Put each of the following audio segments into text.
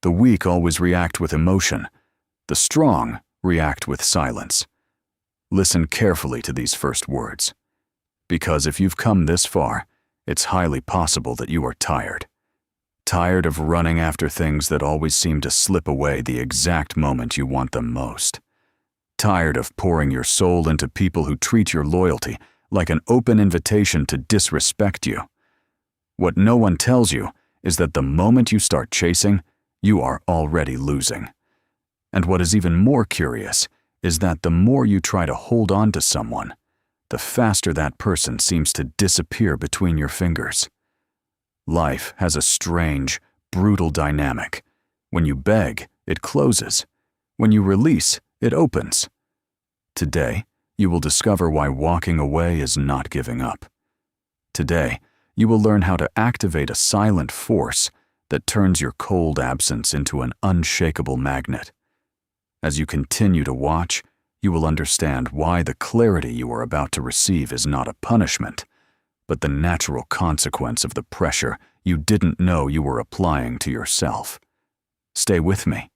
The weak always react with emotion. The strong react with silence. Listen carefully to these first words, because if you've come this far, it's highly possible that you are tired. Tired of running after things that always seem to slip away the exact moment you want them most. Tired of pouring your soul into people who treat your loyalty like an open invitation to disrespect you. What no one tells you is that the moment you start chasing, you are already losing. And what is even more curious is that the more you try to hold on to someone, the faster that person seems to disappear between your fingers. Life has a strange, brutal dynamic. When you beg, it closes. When you release, it opens. Today, you will discover why walking away is not giving up. Today, you will learn how to activate a silent force that turns your cold absence into an unshakable magnet. As you continue to watch, you will understand why the clarity you are about to receive is not a punishment, but the natural consequence of the pressure you didn't know you were applying to yourself. Stay with me,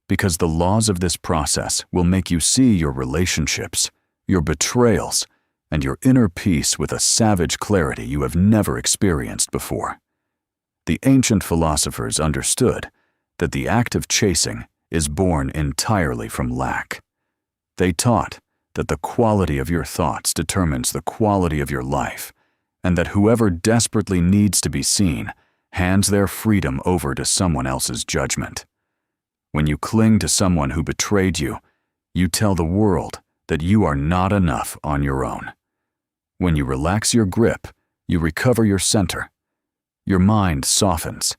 because the laws of this process will make you see your relationships, your betrayals, and your inner peace with a savage clarity you have never experienced before. The ancient philosophers understood that the act of chasing is born entirely from lack. They taught that the quality of your thoughts determines the quality of your life, and that whoever desperately needs to be seen hands their freedom over to someone else's judgment. When you cling to someone who betrayed you, you tell the world that you are not enough on your own. When you relax your grip, you recover your center. Your mind softens,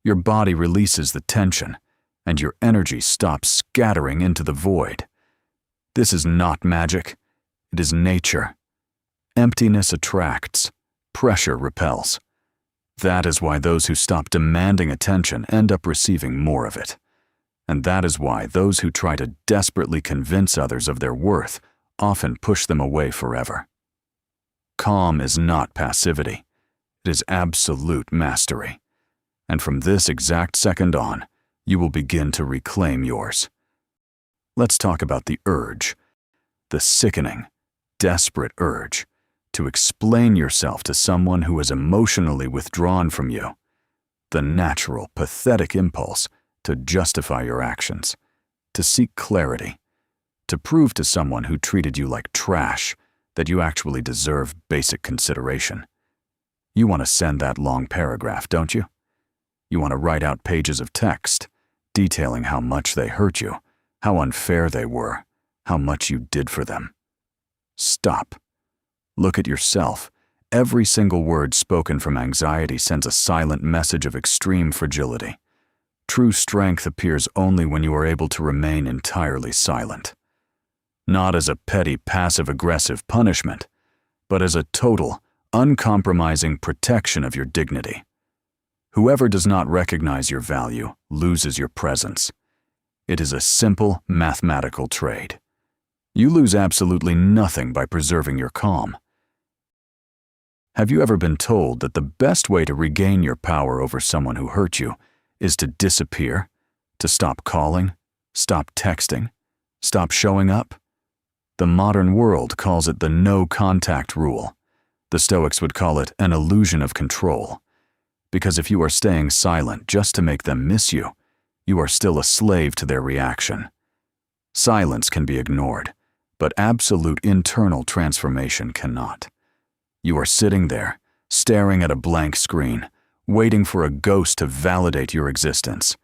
your body releases the tension, and your energy stops scattering into the void. This is not magic, it is nature. Emptiness attracts, pressure repels. That is why those who stop demanding attention end up receiving more of it. And that is why those who try to desperately convince others of their worth often push them away forever. Calm is not passivity, it is absolute mastery. And from this exact second on, you will begin to reclaim yours. Let's talk about the urge, the sickening, desperate urge to explain yourself to someone who has emotionally withdrawn from you. The natural, pathetic impulse to justify your actions, to seek clarity, to prove to someone who treated you like trash that you actually deserve basic consideration. You want to send that long paragraph, don't you? You want to write out pages of text, detailing how much they hurt you, how unfair they were, how much you did for them. Stop. Look at yourself. Every single word spoken from anxiety sends a silent message of extreme fragility. True strength appears only when you are able to remain entirely silent. Not as a petty, passive-aggressive punishment, but as a total, uncompromising protection of your dignity. Whoever does not recognize your value loses your presence. It is a simple mathematical trade. You lose absolutely nothing by preserving your calm. Have you ever been told that the best way to regain your power over someone who hurt you is to disappear, to stop calling, stop texting, stop showing up? The modern world calls it the no-contact rule. The Stoics would call it an illusion of control. Because if you are staying silent just to make them miss you, you are still a slave to their reaction. Silence can be ignored, but absolute internal transformation cannot. You are sitting there, staring at a blank screen, waiting for a ghost to validate your existence.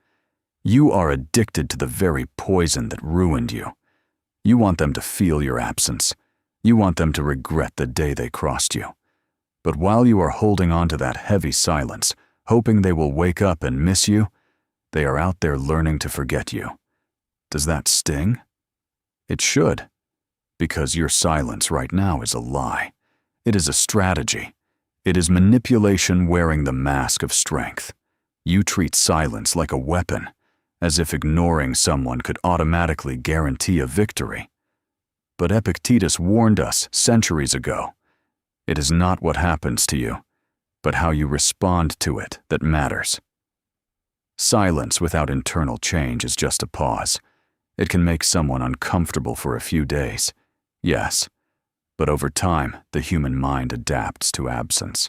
You are addicted to the very poison that ruined you. You want them to feel your absence. You want them to regret the day they crossed you. But while you are holding on to that heavy silence, hoping they will wake up and miss you, they are out there learning to forget you. Does that sting? It should, because your silence right now is a lie. It is a strategy. It is manipulation wearing the mask of strength. You treat silence like a weapon, as if ignoring someone could automatically guarantee a victory. But Epictetus warned us centuries ago. It is not what happens to you, but how you respond to it that matters. Silence without internal change is just a pause. It can make someone uncomfortable for a few days, yes, but over time, the human mind adapts to absence.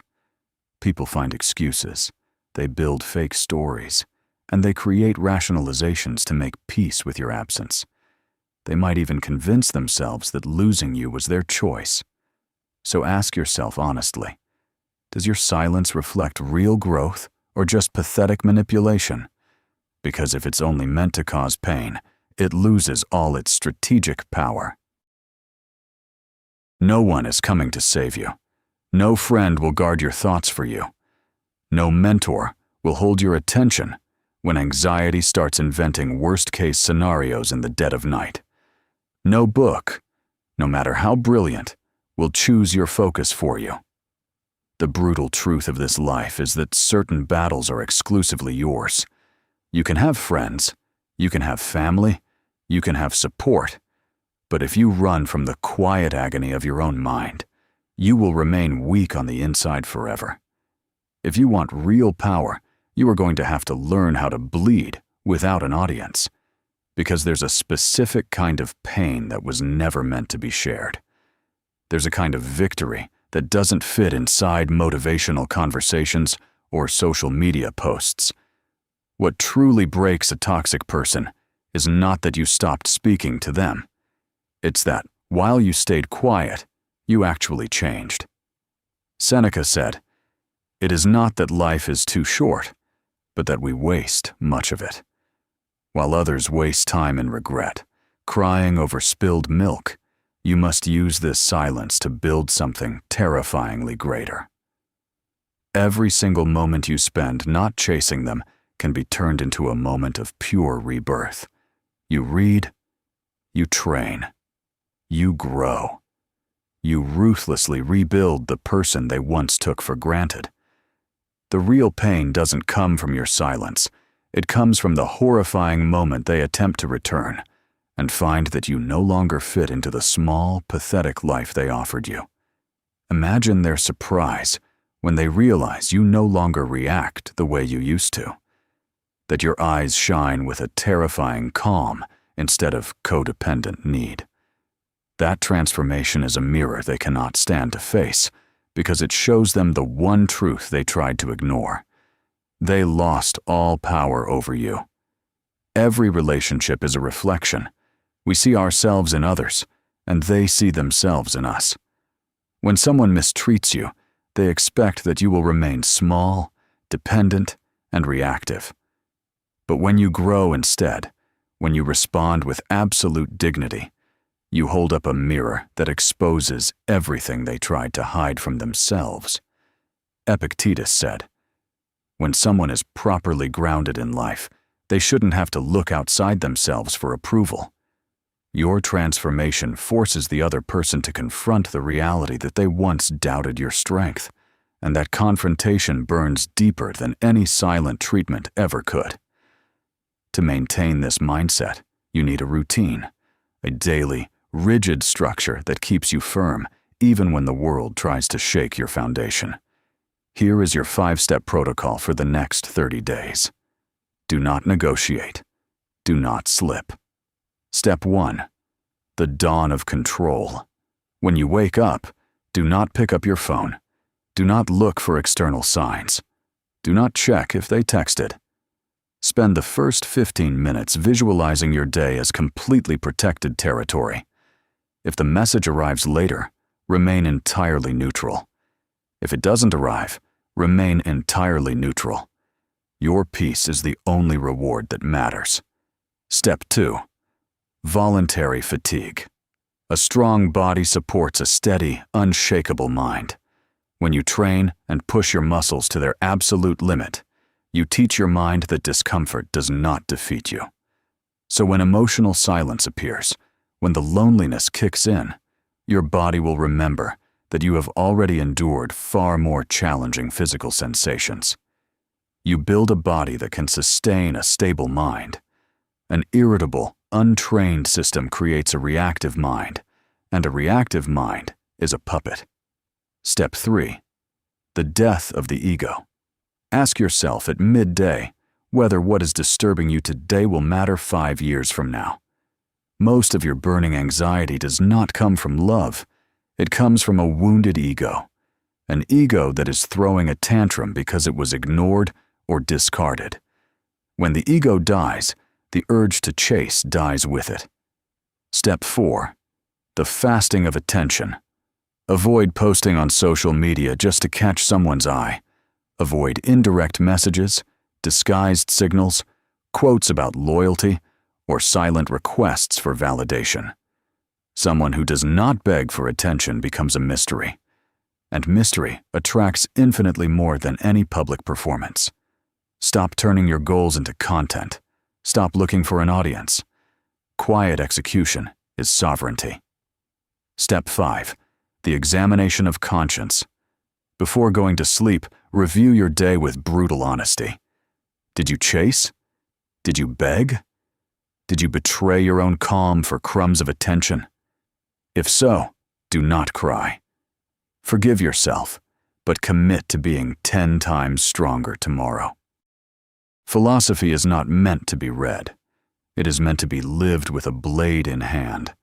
People find excuses, they build fake stories, and they create rationalizations to make peace with your absence. They might even convince themselves that losing you was their choice. So ask yourself honestly, does your silence reflect real growth or just pathetic manipulation? Because if it's only meant to cause pain, it loses all its strategic power. No one is coming to save you. No friend will guard your thoughts for you. No mentor will hold your attention when anxiety starts inventing worst-case scenarios in the dead of night. No book, no matter how brilliant, will choose your focus for you. The brutal truth of this life is that certain battles are exclusively yours. You can have friends, you can have family, you can have support, but if you run from the quiet agony of your own mind, you will remain weak on the inside forever. If you want real power, you are going to have to learn how to bleed without an audience, because there's a specific kind of pain that was never meant to be shared. There's a kind of victory that doesn't fit inside motivational conversations or social media posts. What truly breaks a toxic person is not that you stopped speaking to them. It's that, while you stayed quiet, you actually changed. Seneca said, "It is not that life is too short, but that we waste much of it." While others waste time in regret, crying over spilled milk, you must use this silence to build something terrifyingly greater. Every single moment you spend not chasing them can be turned into a moment of pure rebirth. You read, you train, you grow. You ruthlessly rebuild the person they once took for granted. The real pain doesn't come from your silence. It comes from the horrifying moment they attempt to return and find that you no longer fit into the small, pathetic life they offered you. Imagine their surprise when they realize you no longer react the way you used to, that your eyes shine with a terrifying calm instead of codependent need. That transformation is a mirror they cannot stand to face because it shows them the one truth they tried to ignore. They lost all power over you. Every relationship is a reflection. We see ourselves in others, and they see themselves in us. When someone mistreats you, they expect that you will remain small, dependent, and reactive. But when you grow instead, when you respond with absolute dignity, you hold up a mirror that exposes everything they tried to hide from themselves. Epictetus said, "When someone is properly grounded in life, they shouldn't have to look outside themselves for approval." Your transformation forces the other person to confront the reality that they once doubted your strength, and that confrontation burns deeper than any silent treatment ever could. To maintain this mindset, you need a routine, a daily, rigid structure that keeps you firm even when the world tries to shake your foundation. Here is your 5-step protocol for the next 30 days. Do not negotiate. Do not slip. Step 1. The dawn of control. When you wake up, do not pick up your phone. Do not look for external signs. Do not check if they texted. Spend the first 15 minutes visualizing your day as completely protected territory. If the message arrives later, remain entirely neutral. If it doesn't arrive, remain entirely neutral. Your peace is the only reward that matters. Step 2. Voluntary fatigue. A strong body supports a steady, unshakable mind. When you train and push your muscles to their absolute limit, you teach your mind that discomfort does not defeat you. So when emotional silence appears, when the loneliness kicks in, your body will remember that you have already endured far more challenging physical sensations. You build a body that can sustain a stable mind. An irritable, untrained system creates a reactive mind, and a reactive mind is a puppet. Step 3. The death of the ego. Ask yourself at midday, whether what is disturbing you today will matter 5 years from now. Most of your burning anxiety does not come from love. It comes from a wounded ego, an ego that is throwing a tantrum because it was ignored or discarded. When the ego dies, the urge to chase dies with it. Step 4. The fasting of attention. Avoid posting on social media just to catch someone's eye. Avoid indirect messages, disguised signals, quotes about loyalty, or silent requests for validation. Someone who does not beg for attention becomes a mystery, and mystery attracts infinitely more than any public performance. Stop turning your goals into content. Stop looking for an audience. Quiet execution is sovereignty. Step 5. The examination of conscience. Before going to sleep, review your day with brutal honesty. Did you chase? Did you beg? Did you betray your own calm for crumbs of attention? If so, do not cry. Forgive yourself, but commit to being 10 times stronger tomorrow. Philosophy is not meant to be read. It is meant to be lived with a blade in hand.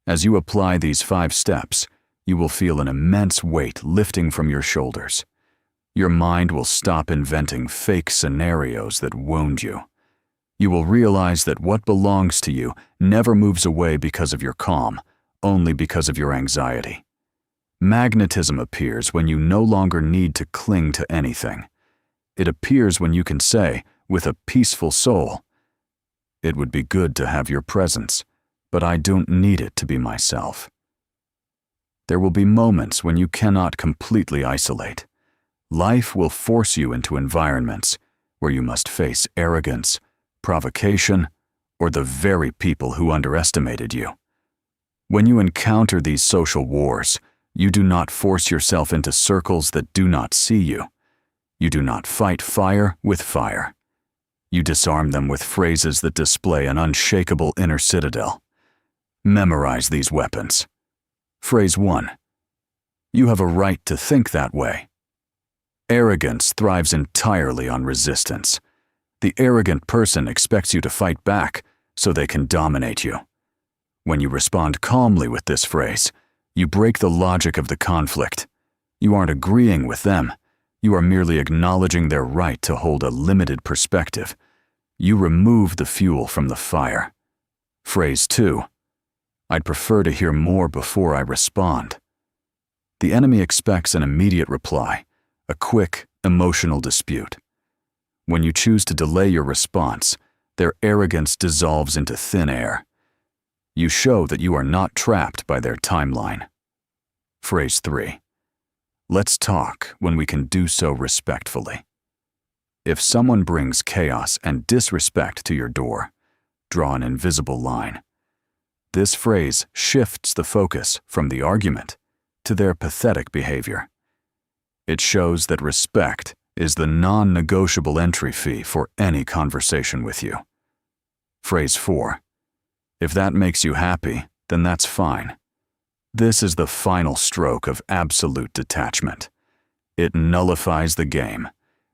As you apply these 5 steps, you will feel an immense weight lifting from your shoulders. Your mind will stop inventing fake scenarios that wound you. You will realize that what belongs to you never moves away because of your calm, only because of your anxiety. Magnetism appears when you no longer need to cling to anything. It appears when you can say, with a peaceful soul, "It would be good to have your presence, but I don't need it to be myself." There will be moments when you cannot completely isolate. Life will force you into environments where you must face arrogance, provocation, or the very people who underestimated you. When you encounter these social wars, you do not force yourself into circles that do not see you. You do not fight fire with fire. You disarm them with phrases that display an unshakable inner citadel. Memorize these weapons. Phrase 1. You have a right to think that way. Arrogance thrives entirely on resistance. The arrogant person expects you to fight back so they can dominate you. When you respond calmly with this phrase, you break the logic of the conflict. You aren't agreeing with them. You are merely acknowledging their right to hold a limited perspective. You remove the fuel from the fire. Phrase 2. I'd prefer to hear more before I respond. The enemy expects an immediate reply, a quick, emotional dispute. When you choose to delay your response, their arrogance dissolves into thin air. You show that you are not trapped by their timeline. Phrase 3. Let's talk when we can do so respectfully. If someone brings chaos and disrespect to your door, draw an invisible line. This phrase shifts the focus from the argument to their pathetic behavior. It shows that respect is the non-negotiable entry fee for any conversation with you. Phrase 4. If that makes you happy, then that's fine. This is the final stroke of absolute detachment. It nullifies the game.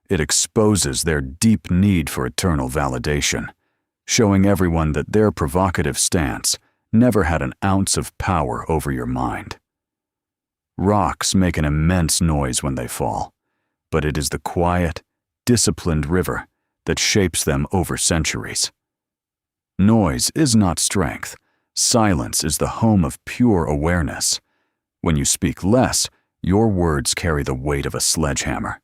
It exposes their deep need for eternal validation, showing everyone that their provocative stance never had an ounce of power over your mind. Rocks make an immense noise when they fall, but it is the quiet, disciplined river that shapes them over centuries. Noise is not strength. Silence is the home of pure awareness. When you speak less, your words carry the weight of a sledgehammer.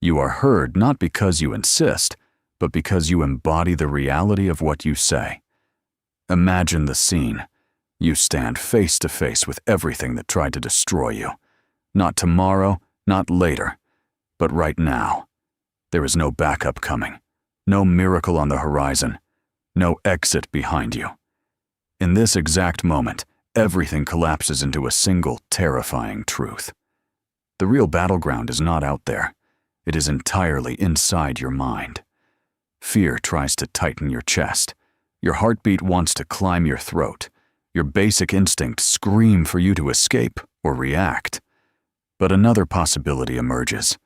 You are heard not because you insist, but because you embody the reality of what you say. Imagine the scene. You stand face to face with everything that tried to destroy you. Not tomorrow, not later, but right now. There is no backup coming, no miracle on the horizon, no exit behind you. In this exact moment, everything collapses into a single terrifying truth. The real battleground is not out there. It is entirely inside your mind. Fear tries to tighten your chest. Your heartbeat wants to climb your throat. Your basic instincts scream for you to escape or react. But another possibility emerges.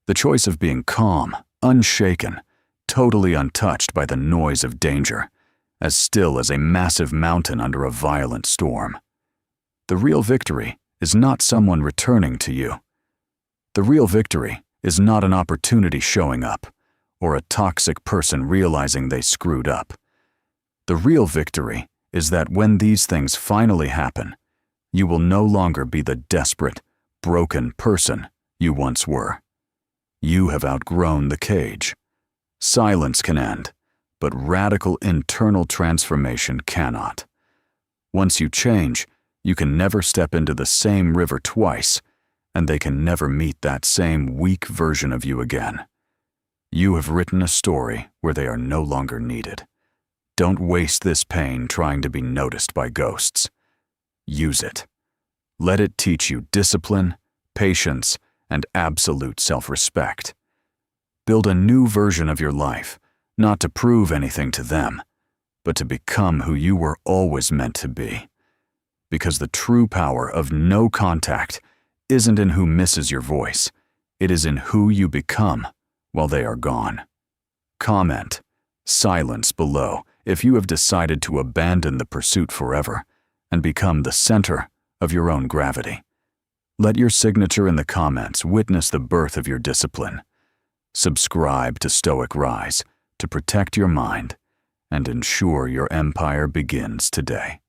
The choice of being calm, unshaken, totally untouched by the noise of danger, as still as a massive mountain under a violent storm. The real victory is not someone returning to you. The real victory is not an opportunity showing up, or a toxic person realizing they screwed up. The real victory is that when these things finally happen, you will no longer be the desperate, broken person you once were. You have outgrown the cage. Silence can end, but radical internal transformation cannot. Once you change, you can never step into the same river twice, and they can never meet that same weak version of you again. You have written a story where they are no longer needed. Don't waste this pain trying to be noticed by ghosts. Use it. Let it teach you discipline, patience, and absolute self-respect. Build a new version of your life, not to prove anything to them, but to become who you were always meant to be. Because the true power of no contact isn't in who misses your voice, it is in who you become while they are gone. Comment, silence below if you have decided to abandon the pursuit forever and become the center of your own gravity. Let your signature in the comments witness the birth of your discipline. Subscribe to Stoic Rise to protect your mind and ensure your empire begins today.